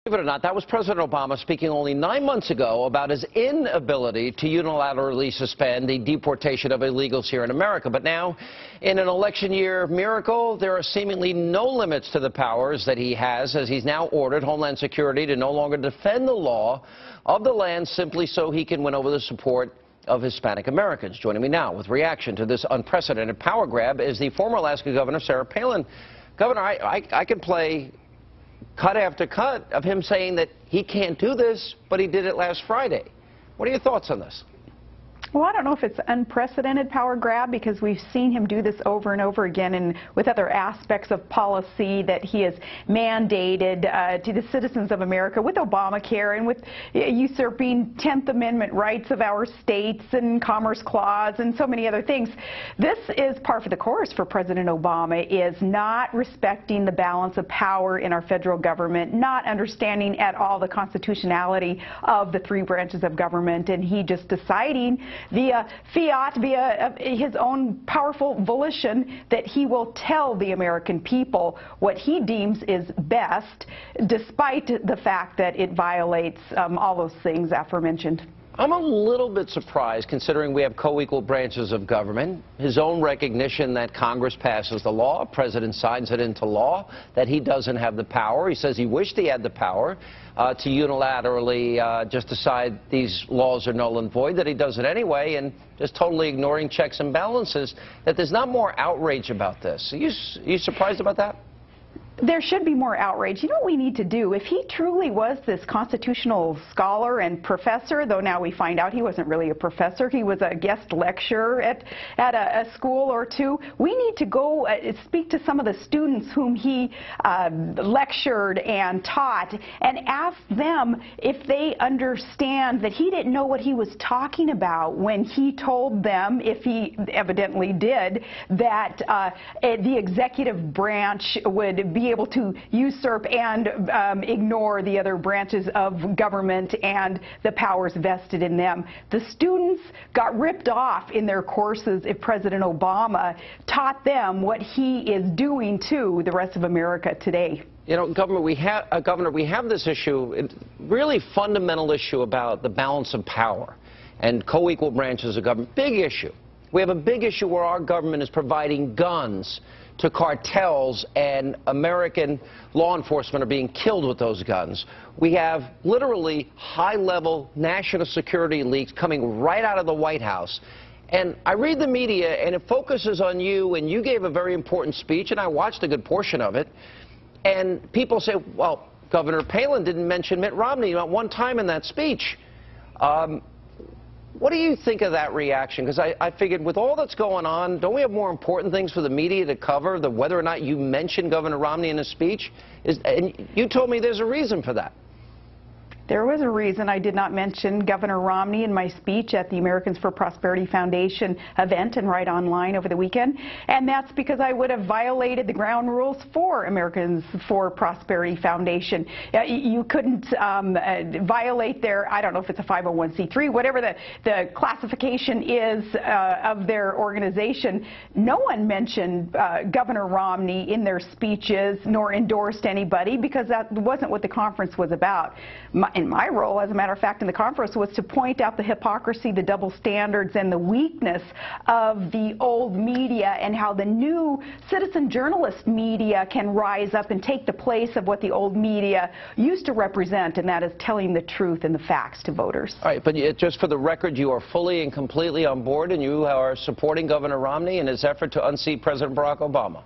Believe it or not, that was President Obama speaking only 9 months ago about his inability to unilaterally suspend the deportation of illegals here in America. But now, in an election year miracle, there are seemingly no limits to the powers that he has, as he's now ordered Homeland Security to no longer defend the law of the land simply so he can win over the support of Hispanic Americans. Joining me now with reaction to this unprecedented power grab is the former Alaska Governor, Sarah Palin. Governor, I could play cut after cut of him saying that he can't do this, but he did it last Friday. What are your thoughts on this? Well, I don't know if it's unprecedented power grab, because we've seen him do this over and over again, and with other aspects of policy that he has mandated to the citizens of America, with Obamacare and with usurping 10th Amendment rights of our states and Commerce Clause and so many other things. This is par for the course for President Obama, is not respecting the balance of power in our federal government, not understanding at all the constitutionality of the three branches of government, and he just deciding via fiat, via his own powerful volition, that he will tell the American people what he deems is best, despite the fact that it violates all those things aforementioned. I'm a little bit surprised, considering we have co-equal branches of government, his own recognition that Congress passes the law, President signs it into law, that he doesn't have the power. He says he wished he had the power to unilaterally just decide these laws are null and void, that he does it anyway, and just totally ignoring checks and balances, that there's not more outrage about this. Are you surprised about that? There should be more outrage. You know what we need to do? If he truly was this constitutional scholar and professor, though now we find out he wasn't really a professor, he was a guest lecturer at a school or two, we need to go speak to some of the students whom he lectured and taught and ask them if they understand that he didn't know what he was talking about when he told them, if he evidently did, that the executive branch would be able to usurp and ignore the other branches of government and the powers vested in them. The students got ripped off in their courses if President Obama taught them what he is doing to the rest of America today. You know, Governor, we have this issue, a really fundamental issue about the balance of power and co-equal branches of government. Big issue. We have a big issue where our government is providing guns to cartels, and American law enforcement are being killed with those guns. We have literally high-level national security leaks coming right out of the White House. And I read the media, and it focuses on you, and you gave a very important speech, and I watched a good portion of it. And people say, well, Governor Palin didn't mention Mitt Romney not one time in that speech. What do you think of that reaction? Because I figured with all that's going on, don't we have more important things for the media to cover than whether or not you mentioned Governor Romney in his speech? And you told me there's a reason for that. There was a reason I did not mention Governor Romney in my speech at the Americans for Prosperity Foundation event and right online over the weekend, and that's because I would have violated the ground rules for Americans for Prosperity Foundation. You couldn't violate their, I don't know if it's a 501c3, whatever the classification is of their organization. No one mentioned Governor Romney in their speeches nor endorsed anybody, because that wasn't what the conference was about. In my role, as a matter of fact, in the conference was to point out the hypocrisy, the double standards, and the weakness of the old media, and how the new citizen journalist media can rise up and take the place of what the old media used to represent, and that is telling the truth and the facts to voters. All right, but just for the record, you are fully and completely on board, and you are supporting Governor Romney in his effort to unseat President Barack Obama.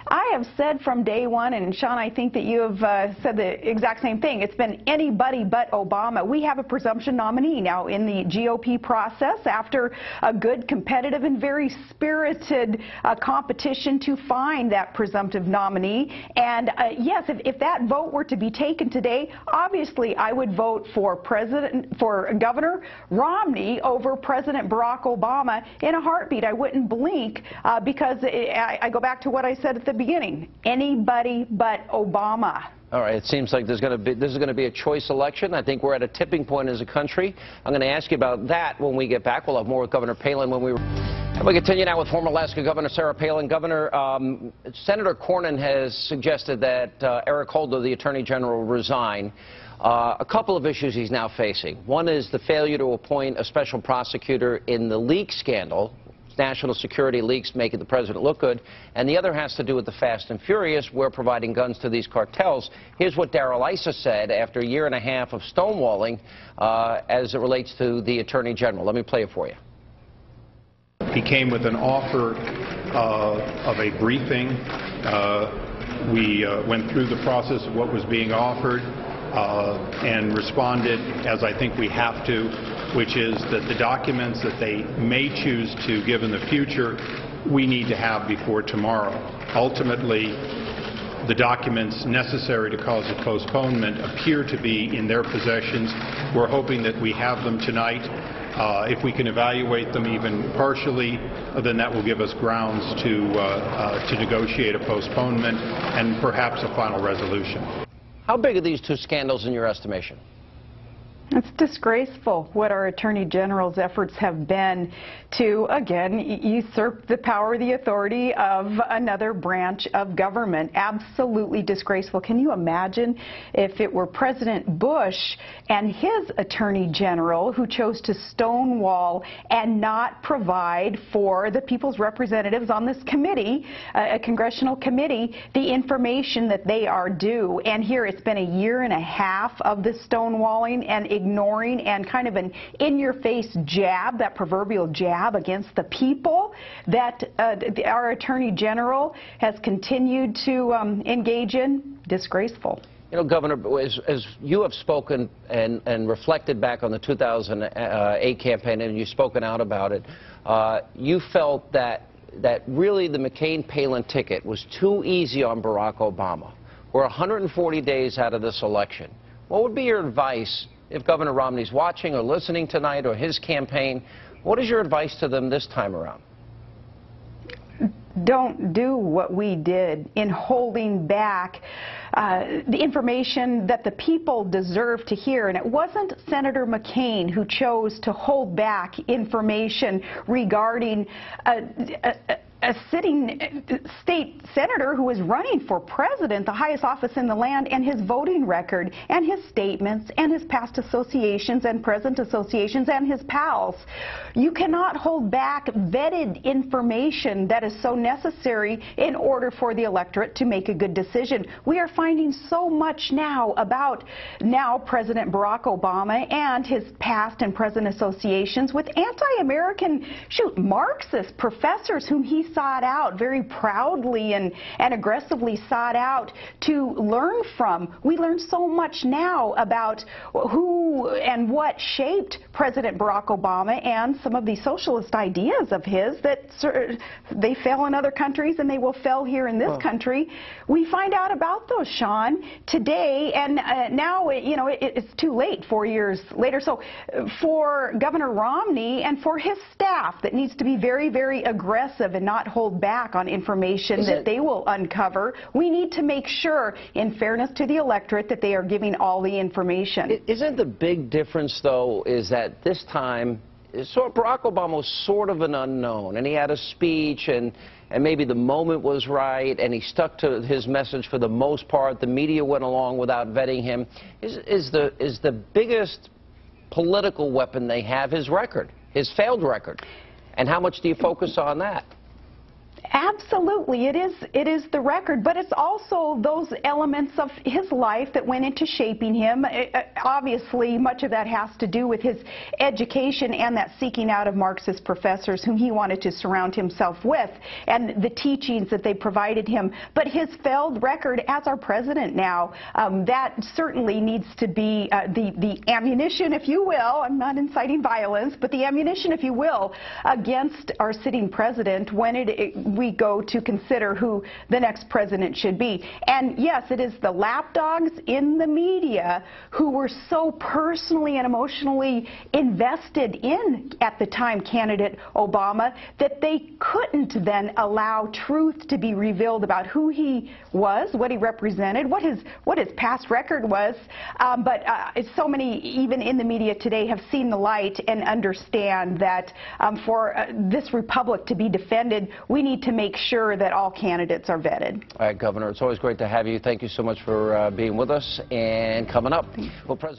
I have said from day one, and Sean, I think that you have said the exact same thing. It's been anybody but Obama. We have a presumption nominee now in the GOP process after a good, competitive, and very spirited competition to find that presumptive nominee. And yes, if that vote were to be taken today, obviously I would vote for Governor Romney over President Barack Obama in a heartbeat. I wouldn't blink because I go back to what I said at the beginning. Anybody but Obama. All right, it seems like this is going to be a choice election. I think we're at a tipping point as a country. I'm going to ask you about that when we get back. We'll have more with Governor Palin when we We continue now with former Alaska Governor Sarah Palin. Governor, Senator Cornyn has suggested that Eric Holder, the Attorney General, resign. A couple of issues he's now facing. One is the failure to appoint a special prosecutor in the leak scandal, national security leaks making the president look good, and the other has to do with the Fast and Furious. We're providing guns to these cartels. Here's what Darrell Issa said after a year and a half of stonewalling as it relates to the Attorney General. Let me play it for you. He came with an offer of a briefing. We went through the process of what was being offered and responded, as I think we have to, which is that the documents that they may choose to give in the future, we need to have before tomorrow. Ultimately, the documents necessary to cause a postponement appear to be in their possessions. We're hoping that we have them tonight. If we can evaluate them even partially, then that will give us grounds to negotiate a postponement and perhaps a final resolution. How big are these two scandals in your estimation? It's disgraceful what our Attorney General's efforts have been to, again, usurp the power, the authority of another branch of government. Absolutely disgraceful. Can you imagine if it were President Bush and his Attorney General who chose to stonewall and not provide for the people's representatives on this committee, a congressional committee, the information that they are due? And here it's been a year and a half of this stonewalling and ignoring and kind of an in-your-face jab, that proverbial jab against the people that our Attorney General has continued to engage in. Disgraceful. You know, Governor, as you have spoken and reflected back on the 2008 campaign, and you've spoken out about it, you felt that really the McCain-Palin ticket was too easy on Barack Obama. We're 140 days out of this election. What would be your advice if Governor Romney's watching or listening tonight, or his campaign? What is your advice to them this time around? Don't do what we did in holding back the information that the people deserve to hear. And it wasn't Senator McCain who chose to hold back information regarding a sitting state senator who was running for president, the highest office in the land, and his voting record and his statements and his past associations and present associations and his pals. You cannot hold back vetted information that is so necessary in order for the electorate to make a good decision. We are finding so much now about President Barack Obama and his past and present associations with anti-American, Marxist professors whom he sought out very proudly and aggressively sought out to learn from. We learn so much now about who and what shaped President Barack Obama and some of the socialist ideas of his that they fail in other countries and they will fail here in this country. We find out about those, Sean, today, and now it's too late, 4 years later. So for Governor Romney and for his staff that needs to be very, very aggressive and not hold back on information that they will uncover, we need to make sure, in fairness to the electorate, that they are giving all the information. Isn't the big difference, though, is that this time, Barack Obama was sort of an unknown, and he had a speech, and maybe the moment was right, and he stuck to his message for the most part. The media went along without vetting him. Is the biggest political weapon they have his record, his failed record? And how much do you focus on that? Absolutely, it is the record, but it's also those elements of his life that went into shaping him. Obviously, much of that has to do with his education and that seeking out of Marxist professors whom he wanted to surround himself with, and the teachings that they provided him. But his failed record as our president now, that certainly needs to be the ammunition, if you will. I'm not inciting violence, but the ammunition, if you will, against our sitting president when we go to consider who the next president should be. And yes, it is the lapdogs in the media who were so personally and emotionally invested in, at the time, candidate Obama, that they couldn't then allow truth to be revealed about who he was, what he represented, what his past record was. But so many, even in the media today, have seen the light and understand that for this republic to be defended, we need to make sure that all candidates are vetted. All right, Governor, it's always great to have you. Thank you so much for being with us. And coming up, well, President